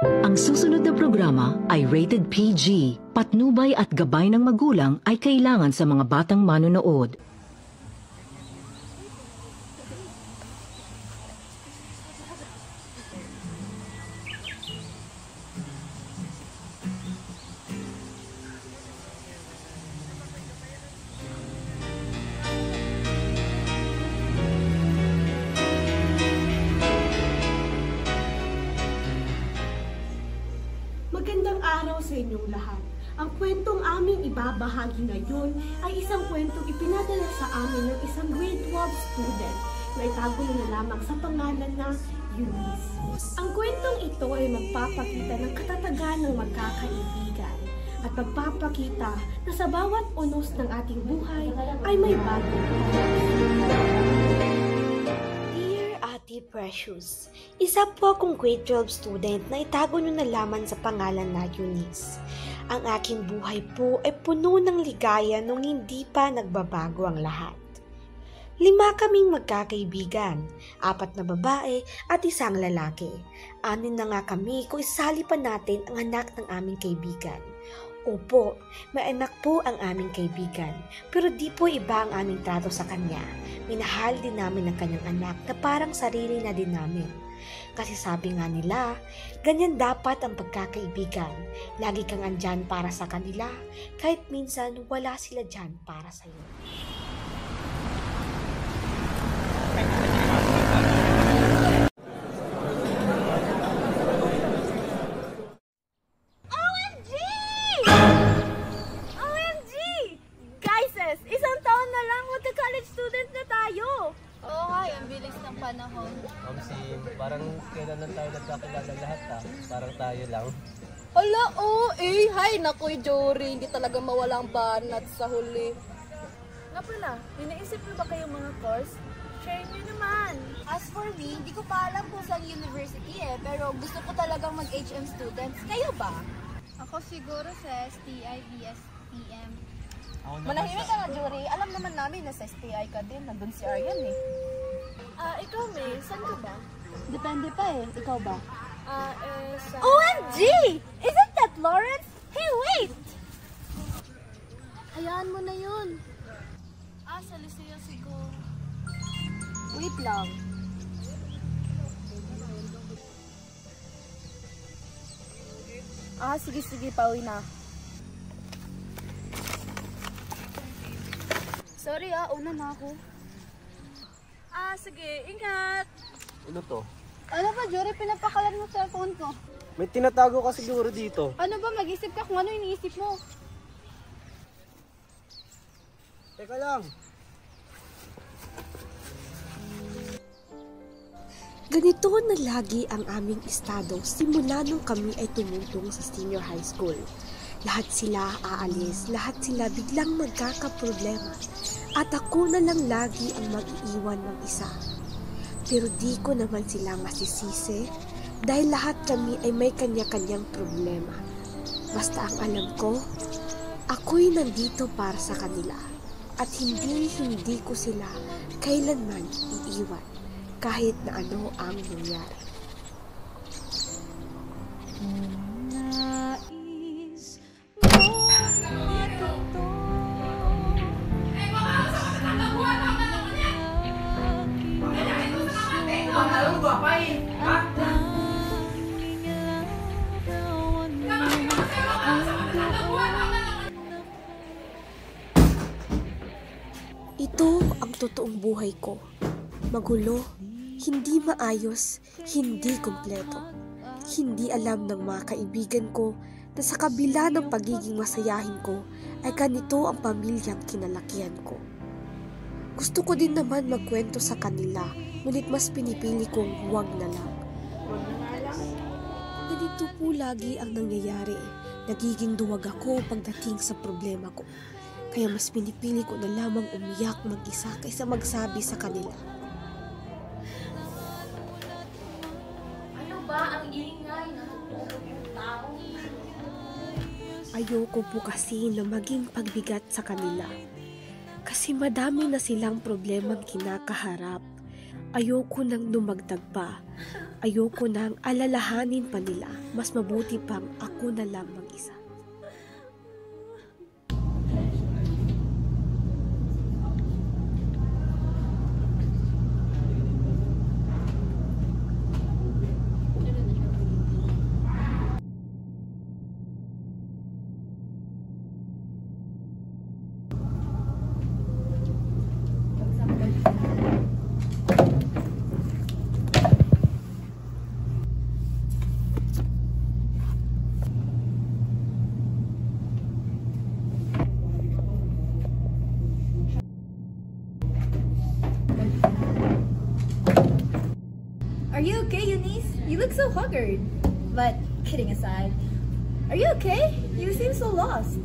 Ang susunod na programa ay rated PG. Patnubay at gabay ng magulang ay kailangan sa mga batang manonood. Magandang araw sa inyong lahat. Ang kwentong aming ibabahagi ngayon ay isang kwentong ipinadala sa amin ng isang grade 12 student na itago na lamang sa pangalan na Eunice. Ang kwentong ito ay magpapakita ng katatagan ng magkakaibigan at magpapakita na sa bawat unos ng ating buhay ay may bagong Ate Precious. Isa po akong grade 12 student na itago nyo na lamang sa pangalan na Eunice. Ang aking buhay po ay puno ng ligaya nung hindi pa nagbabago ang lahat. 5 kaming magkakaibigan, 4 na babae at 1 lalaki. 6 na nga kami kung isali pa natin ang anak ng aming kaibigan. Opo, may anak po ang aming kaibigan, pero di po iba ang aming trato sa kanya. Minahal din namin ang kanyang anak na parang sarili na din namin. Kasi sabi nga nila, ganyan dapat ang pagkakaibigan. Lagi kang andyan para sa kanila, kahit minsan wala sila dyan para sa'yo. Parang kailan lang tayo nagkakilala lahat parang tayo lang. Hala, Hay, nakoy, Jory, hindi talaga mawala ang banat sa huli. Nga pala, iniisip niyo ba kayong mga course? Share niyo naman. As for me, hindi ko pa alam kung saan university pero gusto ko talagang mag-HM students. Kayo ba? Ako siguro sa STI, BSPM. Manahimik ka nga, Jory. Alam naman namin na sa STI ka din. Nandun si Aryan eh. Ikaw, May, saan ka ba? Depende pa eh. Ikaw ba? Sa... OMG! Isn't that Lawrence? Hey, wait! Hayaan mo na yun. Sa Liceo siguro. Wait lang. Sige, pauwi na. Sorry una na ako. Sige, ingat! Ano to? Ano ba, Jory? Pinapakalan mo sa phone ko. May tinatago ka siguro dito. Ano ba? Mag-isip ka kung ano iniisip mo. Teka lang. Ganito na lagi ang aming estado simula nung kami ay tumungtong sa senior high school. Lahat sila aalis, lahat sila biglang magkakaproblema. At ako na lang lagi ang mag-iiwan ng isa. Pero di ko naman sila masisisi dahil lahat kami ay may kanya-kanyang problema. Basta ang alam ko, ako'y nandito para sa kanila. At hindi ko sila kailanman iiwan kahit na ano ang nangyari. Ito ang totoong buhay ko. Magulo, hindi maayos, hindi kumpleto. Hindi alam ng mga kaibigan ko na sa kabila ng pagiging masayahin ko ay ganito ang pamilyang kinalakihan ko. Gusto ko din naman magkwento sa kanila, ngunit mas pinipili kong huwag na lang. Ganito po lagi ang nangyayari. Nagiging duwag ako pagdating sa problema ko. Kaya mas pinipili ko na lamang umiyak mag-isa kaysa magsabi sa kanila. Ano ba ang ingay na tutulog yung tao? Ayoko po kasi na maging pagbigat sa kanila. Kasi madami na silang problemang kinakaharap. Ayoko nang dumagdag pa. Ayoko nang alalahanin pa nila. Mas mabuti pang ako na lang mag-isa. Are you okay, Eunice? You look so haggard. But, kidding aside, are you okay? You seem so lost.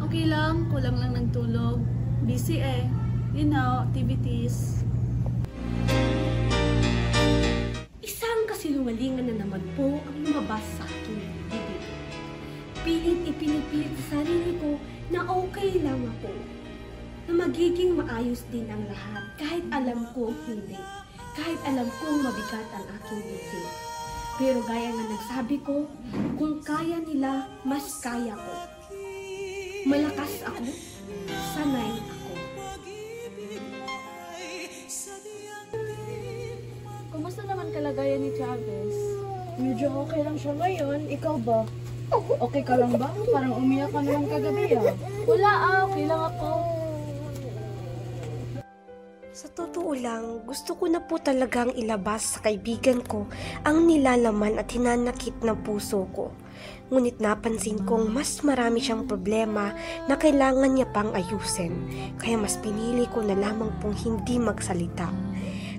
Okay lang, kulang lang ng tulog. Busy eh. You know, activities. Isang kasinungalingan na naman po ang lumabas sa aking bibig. Ipinipilit sa sarili ko na okay lang ako. Na magiging maayos din ang lahat kahit alam ko hindi. Kahit alam kong mabigat ang aking dibdib. Pero gaya nga nagsabi ko, kung kaya nila, mas kaya ko. Malakas ako, sanay ako. Kumusta naman kalagayan ni Travis? Medyo okay lang siya ngayon. Ikaw ba? Okay ka lang ba? Parang umiyak ka naman kagabi ah. Wala okay lang ako. Sa totoo lang, gusto ko na po talagang ilabas sa kaibigan ko ang nilalaman at hinanakit ng puso ko. Ngunit napansin kong mas marami siyang problema na kailangan niya pang ayusin, kaya mas pinili ko na lamang pong hindi magsalita.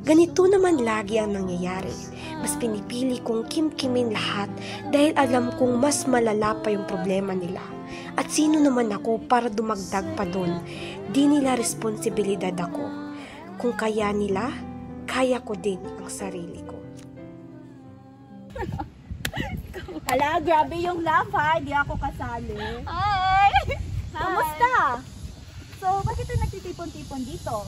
Ganito naman lagi ang nangyayari. Mas pinipili kong kimkimin lahat dahil alam kong mas malala pa yung problema nila. At sino naman ako para dumagdag pa doon? Di nila responsibilidad ako. Kung kaya nila, kaya ko din ang sarili ko. Hala, grabe yung laugh ha. Hindi ako kasali. Hi! Kamusta? So, bakit tayo nagtitipon-tipon dito?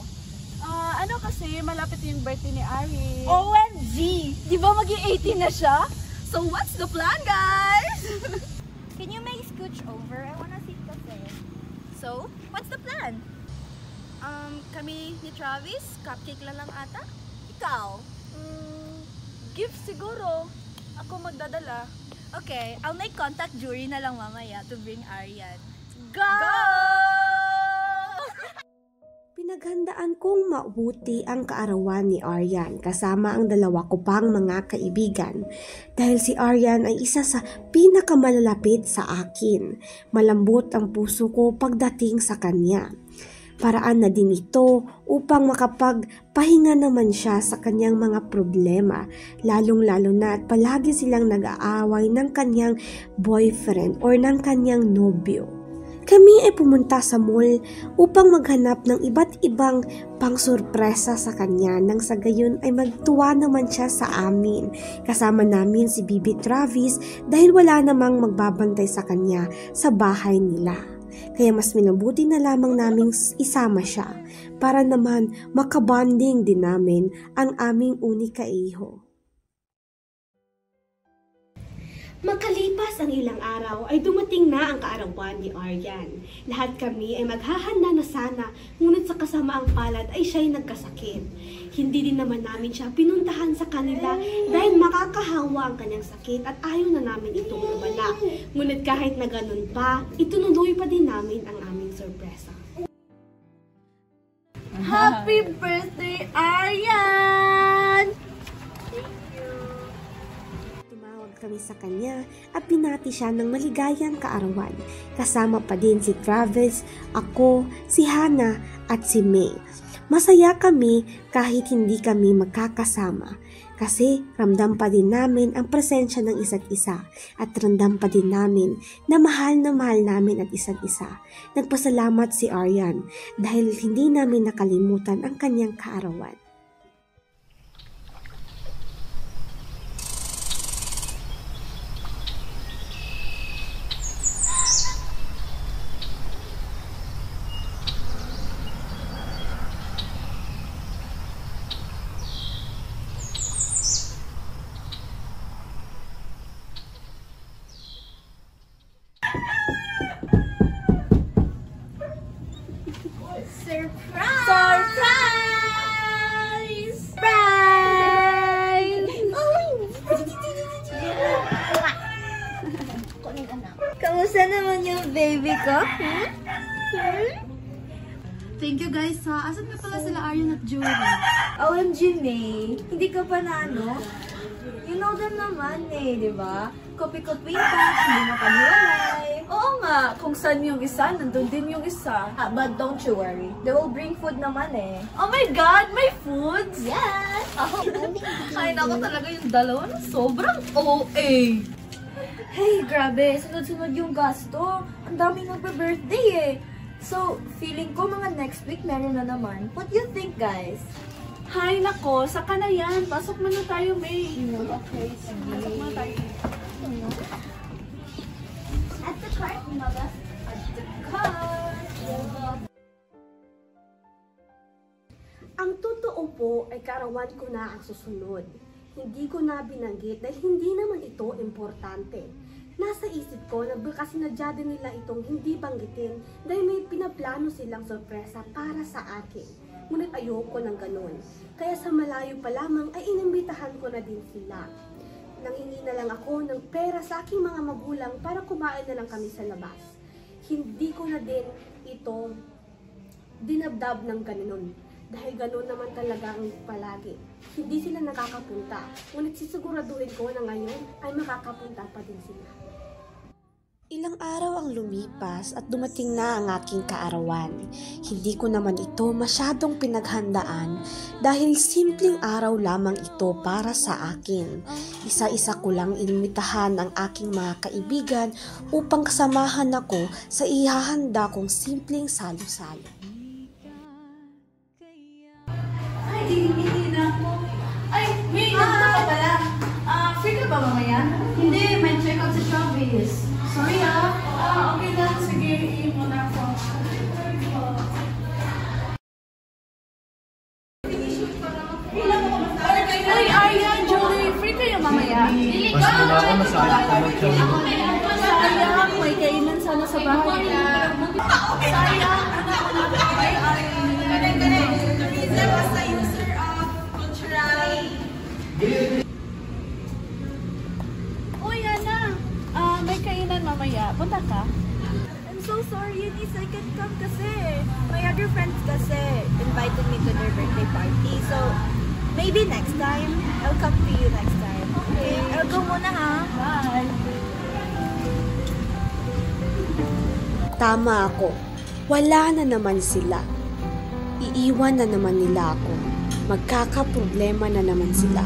Ano kasi, malapit yung birthday ni Ari. OMG! Di ba mag-18 na siya? So what's the plan, guys? Can you make scooch over? I wanna sit kasi. So, what's the plan? Kami ni Travis, cupcake lang ata. Ikaw? Gift siguro. Ako magdadala. Okay, I'll make contact jury na lang mamaya to bring Aryan. Go! Pinaghandaan kong mabuti ang kaarawan ni Aryan kasama ang dalawa ko pang mga kaibigan dahil si Aryan ay isa sa pinakamalalapit sa akin. Malambot ang puso ko pagdating sa kanya. Paraan na din ito upang makapagpahinga naman siya sa kanyang mga problema, lalong-lalo na at palagi silang nag-aaway ng kanyang boyfriend or ng kanyang nobyo. Kami ay pumunta sa mall upang maghanap ng iba't ibang pang-sorpresa sa kanya nang sa gayon ay magtuwa naman siya sa amin. Kasama namin si Bibi Travis dahil wala namang magbabantay sa kanya sa bahay nila. Kaya mas minabuti na lamang naming isama siya para naman makabanding din namin ang aming unika iho. Makalipas ang ilang araw ay dumating na ang kaarawan ni Aryan. Lahat kami ay maghahanda na sana, ngunit sa kasamaang palad ay siya'y nagkasakit. Hindi din naman namin siya pinuntahan sa kanila dahil makakahawa ang kanyang sakit at ayaw na namin itong lumala. Ngunit kahit na ganun pa, itunuloy pa din namin ang aming sorpresa. Happy birthday, Aryan! Kami sa kanya at binati siya ng maligayang kaarawan. Kasama pa din si Travis, ako, si Hannah at si May. Masaya kami kahit hindi kami magkakasama kasi ramdam pa din namin ang presensya ng isa't isa at ramdam pa din namin na mahal namin at isa't isa. Nagpasalamat si Aryan dahil hindi namin nakalimutan ang kanyang kaarawan. ka? Thank you guys ha. Asan nga pala sila Aryan at Julie? OMG, May. Hindi ka pa na ano? You know them naman eh, di ba? Kopi-kopi pa, hindi mo kaniwalay. Oo nga, kung saan yung isa, nandun din yung isa. But don't you worry, they will bring food naman eh. Oh my God! May foods? Yes! Ay, naku talaga yung dalawa na sobrang OA. Hey, grabe, sunod-sunod yung gasto. Ang daming nagbe-birthday eh. So, feeling ko mga next week meron na naman. What do you think, guys? Hay, nako, saka na yan. Pasok muna tayo, May. Okay, sige. Pasok muna tayo. At the cart, mama. At the cart. Ang totoo po ay karawan ko na ang susunod. Hindi ko na binanggit dahil hindi naman ito importante. Nasa isip ko na baka sinadya din nila itong hindi banggitin dahil may pinaplano silang sorpresa para sa akin. Ngunit ayoko ng ganun. Kaya sa malayo pa lamang ay inimbitahan ko na din sila. Nanghingi na lang ako ng pera sa aking mga magulang para kumain na lang kami sa labas. Hindi ko na din ito dinabdab ng ganun. Dahil ganun naman talaga ang palagi. Hindi sila nakakapunta. Ngunit sisiguraduhin ko na ngayon ay makakapunta pa din sila. Ilang araw ang lumipas at dumating na ang aking kaarawan. Hindi ko naman ito masyadong pinaghandaan dahil simpleng araw lamang ito para sa akin. Isa-isa ko lang inimbitahan ang aking mga kaibigan upang kasamahan ako sa ihahanda kong simpleng salo-salo. Ay, hindi na ako. Ay, May, nandito ka pala. Free ka ba mamaya? Hindi, may check-out sa Showbiz. Sorry okay lang. Sige, iin mo na ako. Ay, Aryan, Julie, free kayo mamaya? Mas wala ako, masaya ko mag-channel. Sayang, may kainan sana sa bahay. Sayang, Uy, Ana, may kainan mamaya. Punta ka? I'm so sorry, Eunice. I can't come kasi. My other friends kasi invited me to their birthday party. So, maybe next time. I'll come to you next time. Okay? I'll go muna ha. Bye. Tama ako. Wala na naman sila. Iiwan na naman nila ako. Magkakaproblema na naman sila.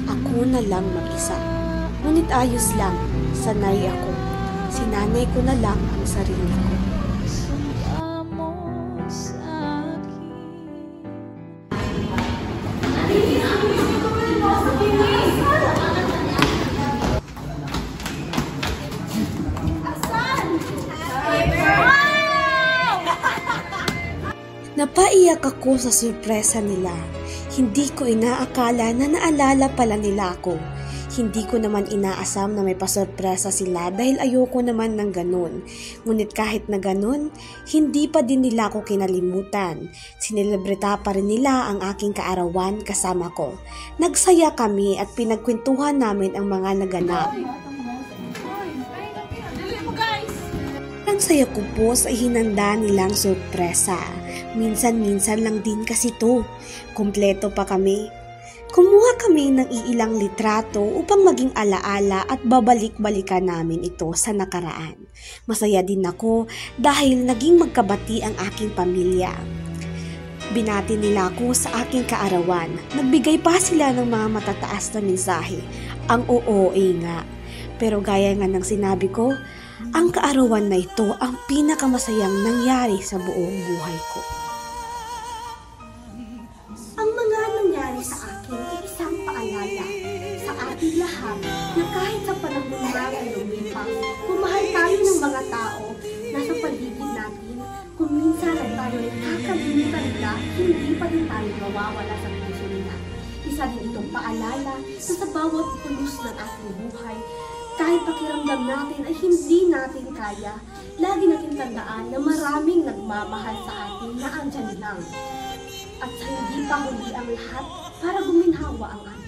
Ako na lang mag-isa. Ngunit ayos lang. Sanay ako. Sinanay ko na lang ang sarili ko. Napaiyak ako sa sorpresa nila. Hindi ko inaakala na naalala pala nila ako. Hindi ko naman inaasam na may pasorpresa sila dahil ayoko naman ng ganun. Ngunit kahit na ganun, hindi pa din nila ako kinalimutan. Sinelebrita pa rin nila ang aking kaarawan kasama ko. Nagsaya kami at pinagkwentuhan namin ang mga naganap. Ang saya ko po sa ihinanda nilang sorpresa. Minsan-minsan lang din kasi to. Kompleto pa kami. Kumuha kami ng iilang litrato upang maging alaala at babalik-balikan namin ito sa nakaraan. Masaya din ako dahil naging magkabati ang aking pamilya. Binati nila ako sa aking kaarawan. Nagbigay pa sila ng mga matataas na mensahe. Ang OOA nga. Pero gaya nga ng sinabi ko, ang kaarawan na ito ang pinakamasayang nangyari sa buong buhay ko. Ang mga nangyari sa akin ay isang paalala sa ating lahat na kahit sa panahon na lumipas, kung mahal tayo ng mga tao na sa paligid natin, kung minsan ay tayo ay kakalimutan nila, hindi pa din tayo mawawala sa puso nila. Isa din itong paalala na sa bawat pulos ng ating buhay, kahit pakiramdam natin ay hindi natin kaya, lagi natin tandaan na maraming nagmamahal sa atin na andyan lang. At sa hindi pa huli ang lahat para guminhawa ang ating